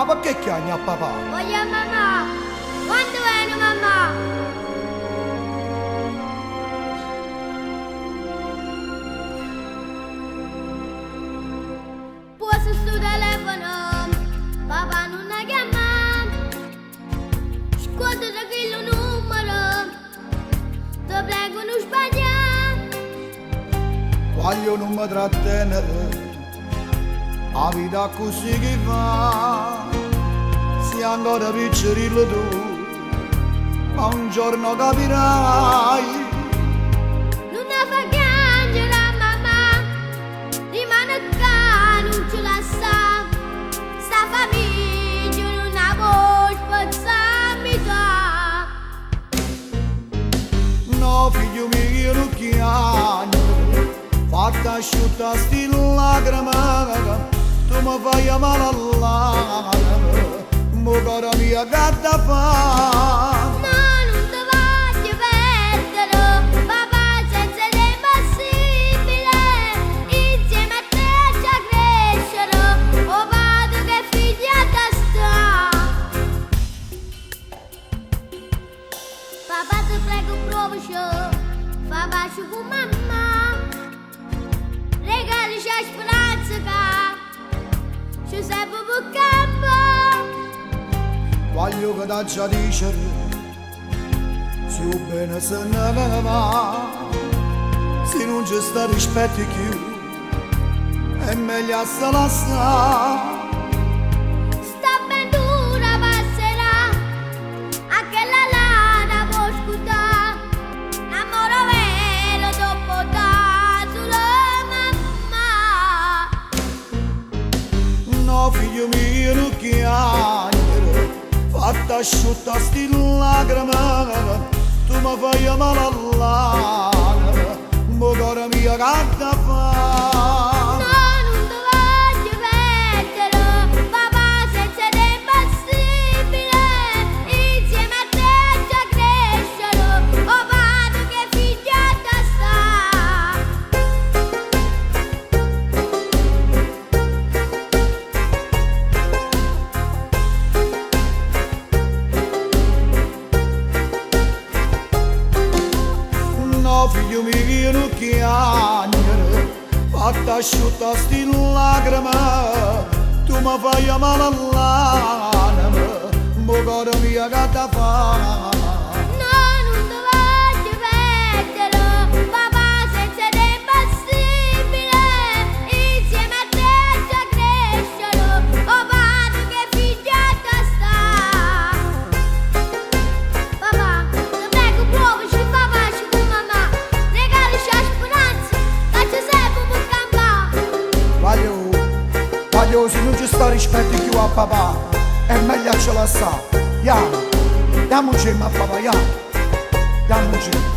Ma perché chiami a papà? Voglio a mamma. Quando viene mamma? Posso sul telefono, papà non ha chiamato. Scuoto da quello numero, ti prego non sbagliare. Voglio non mi trattenere, la vita così che va. Sei ancora piccerello tu, ma un giorno capirai. Non ne fa piangere mamma, rimane qua, non ce la sa. Sta famiglia non la può spazzarmi già. No figlio mio non chiami, fatta asciutta sti lacrime, tu mi fai male all'anima. Mo cara mia gatta fa. No, non ti voglio perdere, papà senza te è impossibile. Insieme a te già crescere, oh padre che figlia da sta. Papà ti prego provaci, fa pace con mamma. Regalici a speranza che ci serve per campo. Voglio che t'accia dicere, se bene se ne va, se non ci sta rispetto più, è meglio se la sta. Sta ben dura passerà, anche la lana può scudare, l'amore vero dopo da sulla mamma. No figlio mio non chiamare, fatta asciutta sti lacrime, tu mi fai male all'anima, mo cara mia gatta fa. No, non ti voglio perdere, papà senza te è impossibile. Insieme a te già crescere, oh padre che figlia da sta. No figlio mio non chiamare, fatta asciutta sti lacrime, tu mi fai male all'anima, mo cara mia gatta fa. No, non ti voglio perdere, papà senza te è impossibile. Insieme a te già crescere, oh padre che figlia da sta. Papà, ti prego provaci, fa pace con mamma. Regalici a speranza, che ci serve per campare. Voglio se non ci sta rispetto più a papà, è meglio ce la sa. Andiamo, andiamoci a papà, andiamoci.